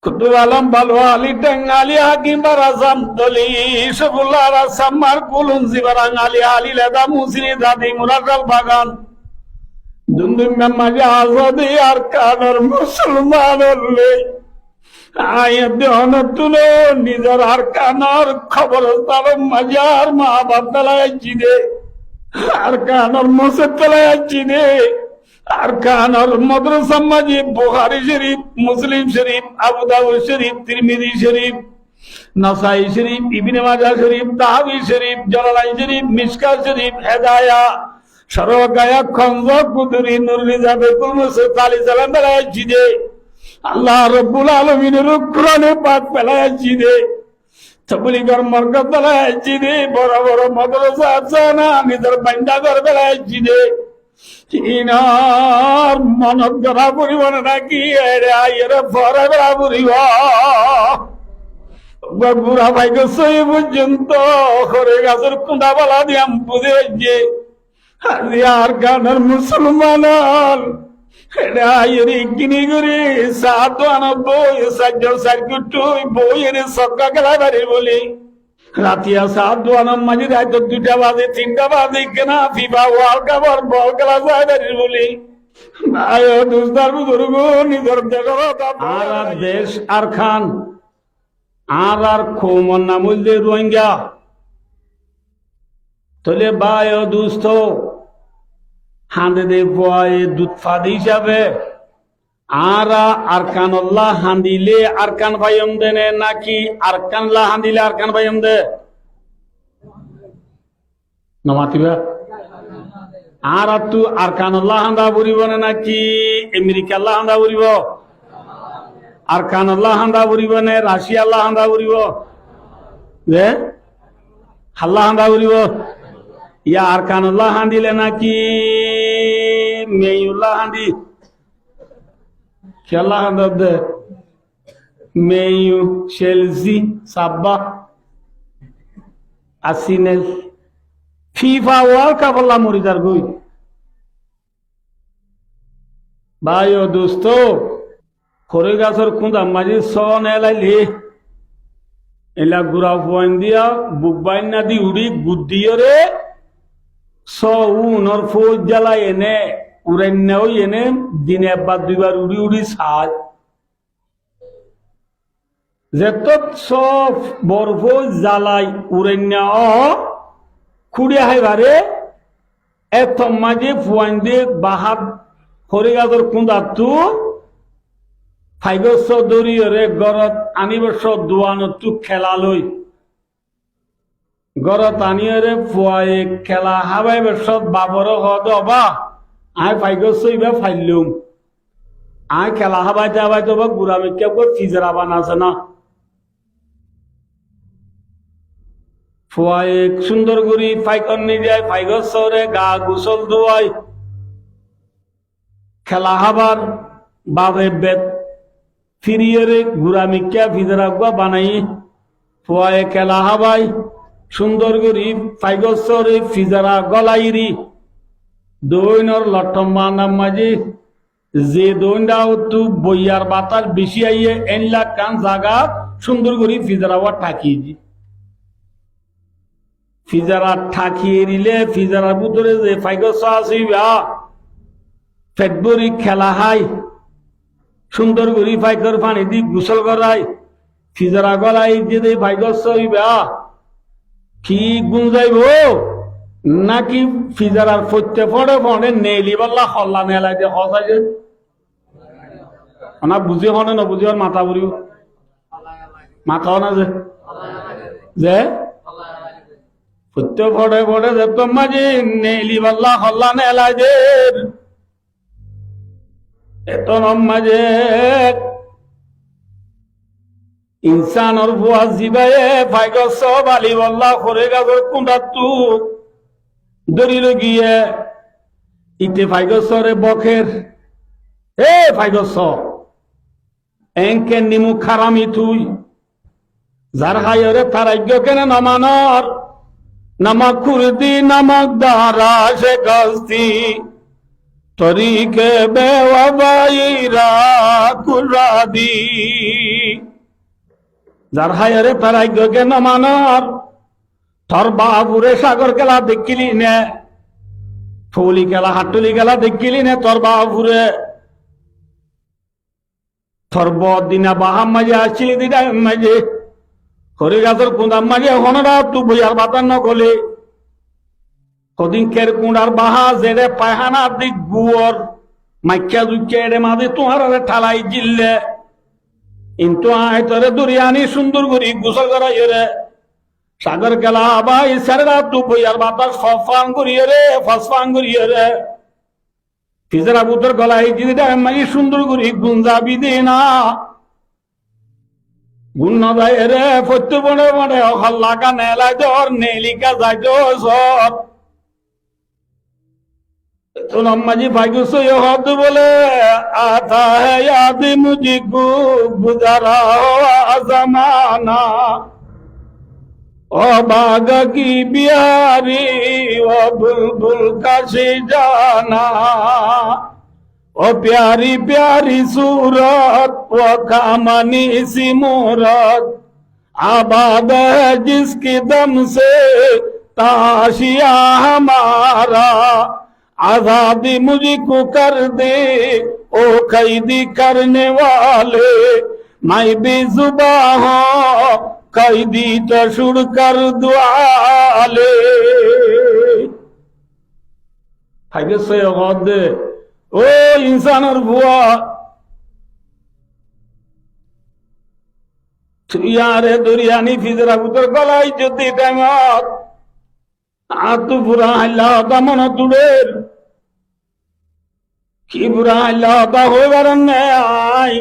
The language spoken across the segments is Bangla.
কুতুব আলম ভালো আলী টাঙ্গালি হাকিম বারাজাম দলি সবুল্লাহ রাসাম্মার কুলুনজি বারাঙ্গালি আলী লেদা মুসিনি দাদি মুরাদাল বাগান দুন্দুম মাঝে আজাদি আর কানর মুসলমান হলে আয়াত তুলে নিজের আর কানর খবর তার মাজার মা বাপ তলায় চিনে আর কানর মসজিদ তলায় চিনে আর কানর মাদ্রাসা মাজিদ বুখারী শরীফ মুসলিম শরীফ আবু দাউদ শরীফ তিরমিজি শরীফ নাসাই শরীফ ইবনে মাজাহ শরীফ তাহাবি শরীফ জালালাইন শরীফ মিশকাত শরীফ হেদায়া সরগায়া খঞ্জ কুদরি নূর রিজাবে কুলমুসে তালি সালাম বেলায় জিদে আল্লাহ রাব্বুল আলামিনের কোরআনে পাক বেলায় জিদে তবলিগর মরকত বেলায় জিদে বড় বড় মাদ্রাসা আছে না নিজের বান্দাগর বেলায় জিদে ইনার মনত গড়া পরিবার নাকি এরে আইরে ফরে বেড়া পরিব বুড়া ভাই গই পর্যন্ত করে গাছের কুঁদা বলা দিয়াম বুঝে যে আর গানের মুসলমান এটা আইরে কিনি করে সাত আনব্বই সাতজন সার্কুট বই এনে সক্কা খেলা বাড়ি বলি রাতিয়া সাত দোয়ানার মাঝে রাত 2টা বাজে 3টা বাজে কেনা ফিফা ওয়ার্ল্ড কাপ বল খেলা যায় বাড়ি বলি আয়ো দুস্তার বুজুর্গ নিজের আর দেশ আর খান আর খোমন নামুল দে রোহিঙ্গা তোলে বায়ো দুস্থ হাঁদে দে বয় দুধ ফাদি হিসাবে আর আরকানুল্লাহ হাঁদিলে আরকান ভাইম দেনে নাকি আরকানলা হাঁদিলে আরকান ভাইম দে নমাতিবা আর তু আরকানুল্লাহ হাঁদা বুড়িব নাকি আমেরিকা আল্লাহ হাঁদা বুড়িব আরকানুল্লাহ হাঁদা বুড়িব নে রাশিয়া আল্লাহ হাঁদা বুড়িব যে আল্লাহ হাঁদা বুড়িব ইয়া আরকানুল্লাহ হাঁদিলে নাকি মেয়ুল্লাহ হাঁদি খেলা হাঁদে মেয়ু চেলসি সাব্বা আসিনেল ফিফা ওয়ার্ল্ড কাপ আল্লাহ মরিদার গই ভাই ও দোস্ত খরে গাছর খুঁদা মাঝে সন এলাইলে এলা গুড়া পয়েন দিয়া বুক বাইন না দি উড়ি গুদ্দিও রে স উনর ফৌজ জ্বালাই এনে উড়াইনাও এনে দিনে একবার 2বার উড়ি উড়ি সাজ যেত সব বরফ জ্বালাই উড়াইনা খুঁড়ে হাইবারে এত মাঝে ফুয়াইন দিয়ে বাহাত খরে গাছর খুঁদা তু ফাইগস দরিয়রে গরত আনিবস দোয়ানো খেলা লই গরত আনিয়রে ফুয়ায়ে খেলা হাবাই বসত বাবর হদ অবা আয় ফাইগস ইবা ফাইলুম আয় খেলা হাবাইতে হাবাইতে বা গুড়ামি কেউ ফিজরা বানাছে না ফুয়ায়ে সুন্দর করি ফাইকন নিয়ে যায় ফাইগস রে গা গুসল ধোয়াই খেলা হাবার বাবে বেত ফিরিয়ে গুড়ামি কে ফিজরা গুয়া বানাই ফুয়ায়ে খেলা হাবাই সুন্দর করি ফাইগসরে ফিজারা গলাইরি দৈনর লটম্মা নাম মাঝে যে দৈনটাও তু বইয়ার বাতাস বেশি আইয়ে 1 লাখ কান জাগা সুন্দর করি ফিজারা ওয়া ঠাকিয়ে দি ফিজারা ঠাকিয়ে দিলে ফিজারার ভিতরে যে ফাইগস আছে ফেটবরি খেলা হাই সুন্দর করি ফাইকর পানি দি গোসল করাই ফিজারা গলাই যে ফাইগস হইবা কি গুণ যাইব নাকি ফিজারার ফইতে পড়ে পড়ে নেলি বল্লা হল্লা নেলাই দিয়ে হসাই যে না বুঝি হনে না বুঝি মাথা বুড়িও মাথাও না যে ফইতে পড়ে পড়ে যে মাঝে নেলি বল্লা হল্লা নেলাই দে এত মাঝে ইনসানর বুয়া জিবায়ে ফাইগস বালি বল্লা খরে গাছর কুঁডা তু দরিল গিয়ে ইতে ফাইগসরে বখের এ ফাইগস এনকে নিমু খারামি তুই যার হায়রে তারাজ্ঞ কেন নমানর নামক কুরদি নামক দারা সে গস্তি তরিকে বেওয়াবাইরা কুরাদি যার হায়ারে তারাইগ কেন মানর তোর বাবুরে সাগর খেলা দেখিলি নে ফুলি খেলা হাটুলি খেলা দেখিলি নে তোর বাবুরে তোর বদিনা বাহাম মাঝে আসছিলি দিদা মাঝে হরি গাছের কুঁদাম মাঝে হনরা তু বইয়ার বাতান নকলে কদিন কুঁড়ার বাহা জেরে পায়খানা দিক গুয়র মাইকা জুইকা এড়ে মাঝে তোমার ঠালাই জিল্লে কিন্তু আয় তোরে দুরিয়ানি সুন্দর করি গোসল করাই রে সাগর গেলা আবাই সারা তু বইয়ার বাতাস ফান করিয়ে রে ফাঁসফান করিয়ে রে ফিজরা বুতর গলায় জিদিটা মাই সুন্দর করি গুঞ্জাবি দে না গুণ নদায় রে ফত্তু বড়ে বড়ে হল্লা কানেলা জ্বর নেলিকা যায় সর तो नम्माजी भाग्य से हद बोले आता है याद मुझको गुजारा हुआ जमाना ओ बाग की बिहारी ओ बुलबुल का जाना ओ प्यारी प्यारी सूरत वो कामनी सी मूरत आबाद है जिसके दम से ताशिया हमारा आजादी मुझको कर दे ओ कैदी करने वाले मैं बेजुबा हूँ कैदी तो शुरू कर दुआले हाइगे से गद ओ इंसान और बुआ यारे दुरियानी फिजरा पुत्र गलाई जुद्दी टाइमत आतु बुरा अल्लाह का मन तुड़ेर की बुरा अल्लाह का हो बरने आई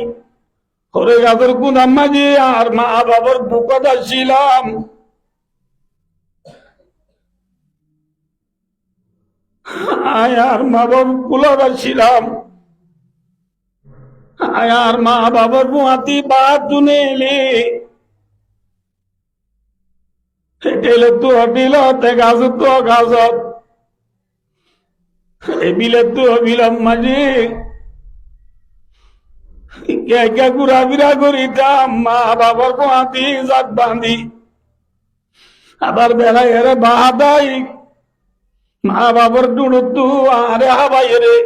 होरे गादर कुदाम माजी आर मा बाबर बुकदा ছিলাম আর মা বাবার কুলাবা ছিলাম আর মা বাবার বুয়াতি বাদ দুনেলি হেটেলে তো হটিল তে গাছ তো গাছত এবিলে তো অবিলম মাঝে কে কে ঘুরাফিরা করিতাম মা বাবার কোয়াতি জাত বাঁধি আবার বেলায় এরে বাহাদাই মা বাবার ডুড়ুতু আরে হাবাই রে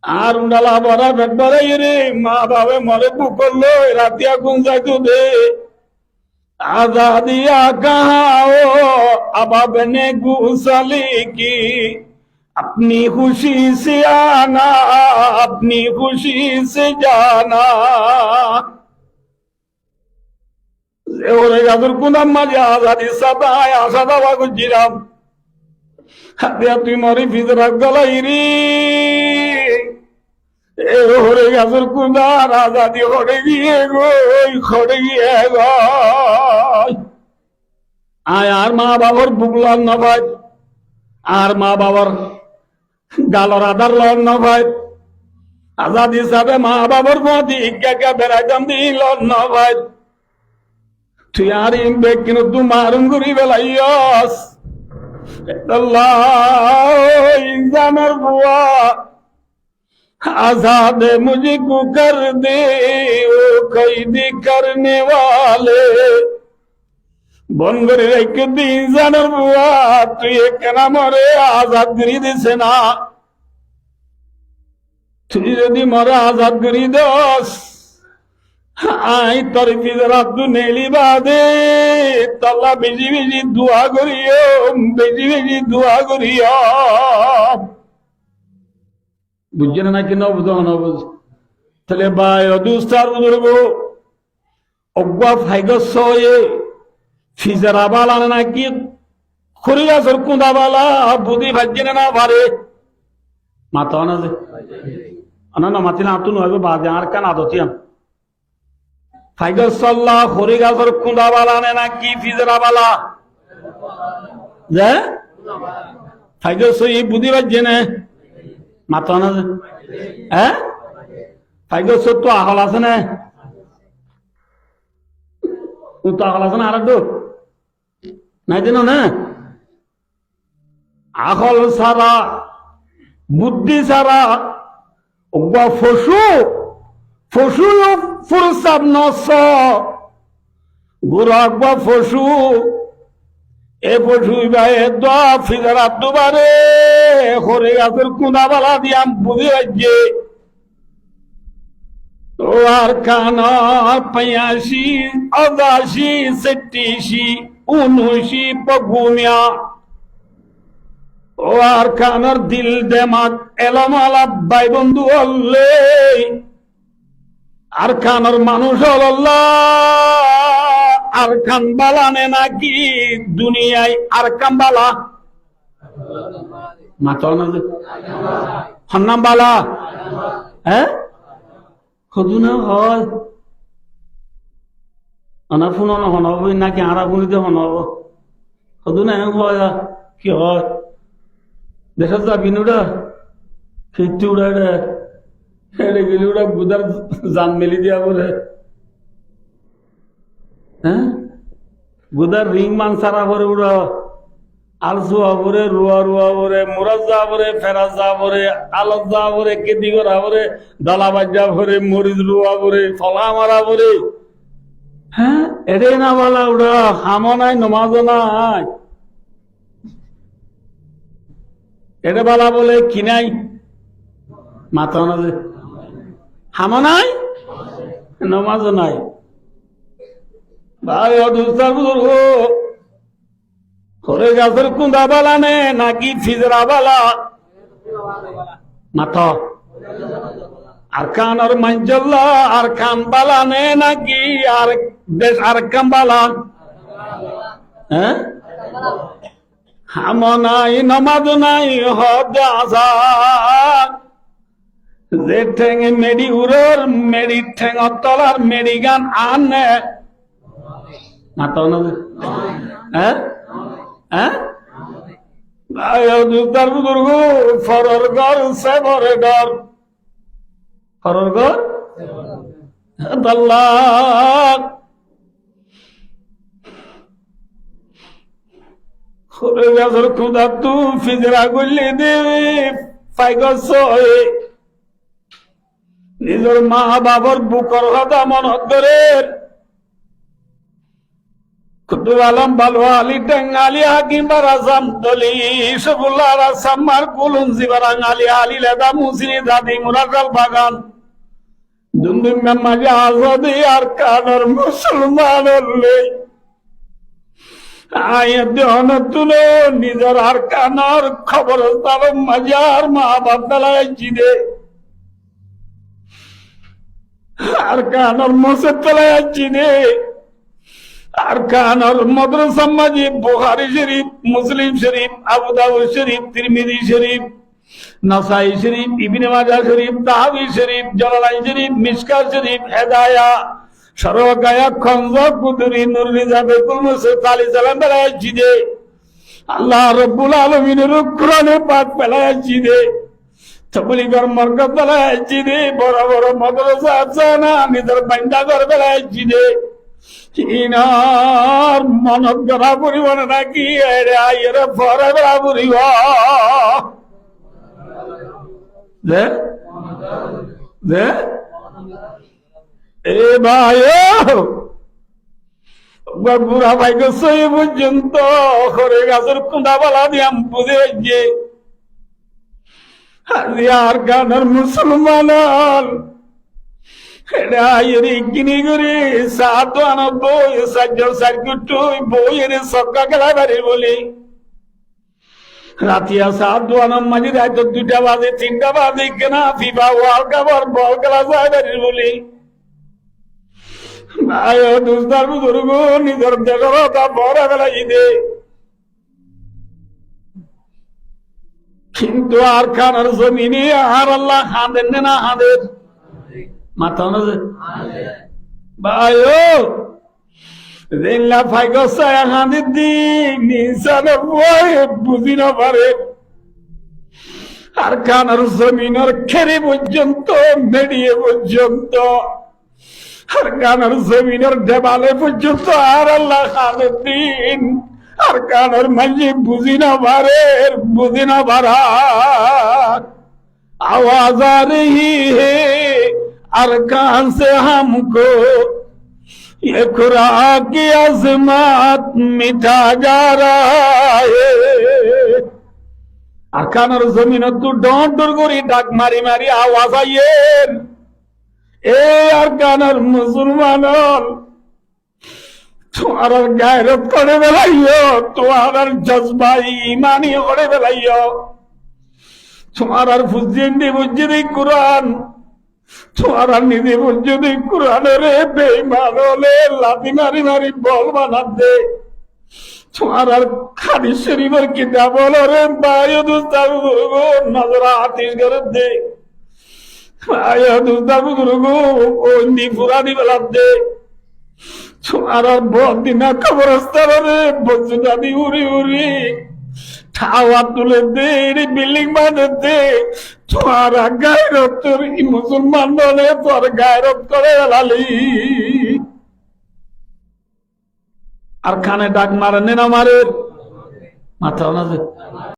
আর উন্ডালা বড়া পেট বাড়াই রে মা বাবা মরে বুকলো রাতিয়া গুন যাইতো দে आजादिया कहाँ हो अब अपने गुसली की अपनी खुशी से आना अपनी खुशी से जाना आजादी सदा सदा गुजराम तुम फिजरा गलाई होरे गाजर कुंदार आजादी होड़े गए खोड़े गए আর মা বাবার বুক লন না ভাই আর মা বাবার গালর আদার লন না ভাই আজাদ হিসাবে মা বাবার মধ্যে ইজ্ঞাকে বেড়াইতাম দিন লন না ভাই তুই আর ইমবে কিন্তু তুই মারুম করি বেলাইয়াস আল্লাহ ইনসানের বুয়া आजाद मुझको कर दे ओ कैदी करने वाले बन করে রেখে দিন জানার বুয়া তুই কেন মরে আজাদ করি দিছে না তুই যদি মরে আজাদ করি দোস আই তোর ফিজরা তু নেলি বাদে তল্লা বেজি বেজি দোয়া করিও বেজি বেজি দোয়া করিও বুঝছেন না কি নবুঝ নবুঝ তাহলে ভাই অদুস্তার বুজুর্গ অজ্ঞা ফাইগস হয়ে ফিজারা বালা নাকি খরিগাছর কুঁদা বালা বুদ্ধি ভাজ্যে না পারে মাথা না যে না মাতি না আতুন হবে বাজে আর কান আদতিয়াম ফাইগস আল্লাহ খরিগাছর কুঁদা বালা নাকি ফিজারা বালা যে ফাইগস এই বুদ্ধি ভাজ্যে না মাথা না যে হ্যাঁ ফাইগস তো আহল আছে না তো আহল আছে না আর একটু নাই দিন না আহল সারা বুদ্ধি ছাড়া ফসু ফসু ফুরসাব নস গুরু আকবা ফসু এ ফসু দোয়া ফিজার আব্দুবারে হরে গাছের কুনাবালা দিয়াম বুঝি রাজ্যে ও আর কানা 85 88 87 19 পগুমিয়া ও আর কানার দিল দেমাক এলামালা ভাই বন্ধু হল্লে আর কানার মানুষ হল্লা আর কান বালানে নাকি দুনিয়ায় আর কান বালা মাতাল না যে হন্নাম বালা হ্যাঁ হদুনা হয় আনা ফোন হনব নাকি আড়া ফুনিতে হনব হদুনা হয় কি হয় দেখা যাবি নুরা খেতে উড়া হেড়ে গেলি ওরা গুদার জান মেলি দিয়া বলে হ্যাঁ গুদার রিং মান সারা করে উড়া আলসুয়া বরে রুয়া রুয়া বরে মুরাজ যা বরে ফেরাজ যা বরে আলত যা বরে কেদি করা বরে দলাবাজ যা বরে মরিচ রুয়া বরে ফলা মারা বরে হ্যাঁ এটাই না বলা ওরা হামো নাই নমাজও নাই এটা বলা বলে কি নাই মাথা না যে হামো নাই নমাজও নাই ভাই অদুস্তার বুজুর্গ হরে গাছের কুন্দা বালা নে নাকি ফিজরা বালা মাথা আর কান আর মাঞ্জল্লা আর কান বালা নে নাকি আর দেশ আর কান বালা হ্যাঁ হাম নাই নমাজ নাই হদ আজাদ যে ঠেঙে মেডি উড়োর মেডি ঠেঙ তলার মেডি গান আনে মাথা না হ্যাঁ হ্যাঁ তার বুজুর্গ ফরর ঘর সে ভরে ডর ফরর ঘর আল্লাহ খুদা তু ফিজরা গুলি দেবে পাইগছ নিজের মা বাবার বুকর হদা মন হদরের কুতু আলম বালু আলী টাঙ্গালি হাকিম বারাজাম দলি সবুল্লাহ রাসাম্মার কুলুন জিবারাং আলী আলী লেদা মুসিনি দাদি মুরাকাল বাগান দুন্দুম মাঝে আজাদি আর কানর মুসলমান হলে আয়াত দেহন তুলে নিজের আর কানর খবর তার মাজার মা বাপ বেলায় জিদে আর কানর মসে তলায় জিদে আর কানর মাদ্রাসা মাজিদ বুখারী শরীফ মুসলিম শরীফ আবু দাউদ শরীফ তিরমিজি শরীফ নাসাই শরীফ ইবনে মাজাহ শরীফ তাহাবি শরীফ জালালাইন শরীফ মিশকাত শরীফ হেদায়া সরগায়া খঞ্জ কুদরি নূর রিজাবে কুলমুসে তালি সালাম বেলায় জিদে আল্লাহ রাব্বুল আলামিনের কোরআনে পাক বেলায় জিদে তবলিগর মরকত বেলায় জিদে বড় বড় মাদ্রাসা আছে না নিজের বান্দা ঘর বেলায় জিদে ইনার মনত গড়া পরিবার নাকি এরে আইরে ফরে বেলা পরিব দে দে এ ভাই বুড়া ভাই গই পর্যন্ত হরে গাছের কুঁদা বালা দিয়াম বুঝে যে আর গানের মুসলমান কিনি করে সাত বই সাজ্জল সার্কিট বই এর সক্কা খেলা বাড়ি বলি রাতিয়া সাত দোয়ানাম মাঝে রাত 2টা বাজে 3টা বাজে কেনা ফিফা ওয়ার্ল্ড কাপ বল খেলা যায় বাড়ি বলি ভাই দুস্তার বুজুর্গ নিজের দেশরতা বড় বেলাই দে কিন্তু আর খানার জমিনে আর আল্লাহ হাঁদেন না হাঁদের মাথা না ভাই রেল্লা ফাইগসায় হাঁদের দিক নিসানে বই বুঝি না পারে আর খানার জমিনের খেরে পর্যন্ত মেডিয়ে পর্যন্ত আর কানার জমিনের দেবালে পর্যন্ত আর আল্লাহ খানের দিন আর কানার মাঝে বুঝি না পারে বুঝি না পারা आवाज आ रही है अरकान से हमको ये खुदा की अजमत मिटा जा रहा है अरकानर जमीन तू डोंट डुरगुरी डाक मारी मारी आवाज आइए ए अरकानर मुसलमानों तुम्हारा गैरत करे बेलाइयो तुम्हारा जज्बा ईमानी करे बेलाइयो तुम्हारा फुजिंदी फुजिदी कुरान तुम्हारा निधि फुजिदी कुरान रे बेईमानो ले लाती मारी मारी बोल बना दे तुम्हारा खादी शरीफर किताब बोलो रे बायो दोस्ता बुजुर्गो नजरा आतिश कर दे बायो दोस्ता बुजुर्गो ओ इंदी पुरानी बला दे तुम्हारा बहुत दिन कब्रस्तान रे बजुदा दी उरी उरी ठावा तुले दे बिल्डिंग बना दे तुम्हारा गायरत তোর মুসলমান বলে তোর গায়রত করে লালি আর কানে ডাক মারেন না মারে মাথা না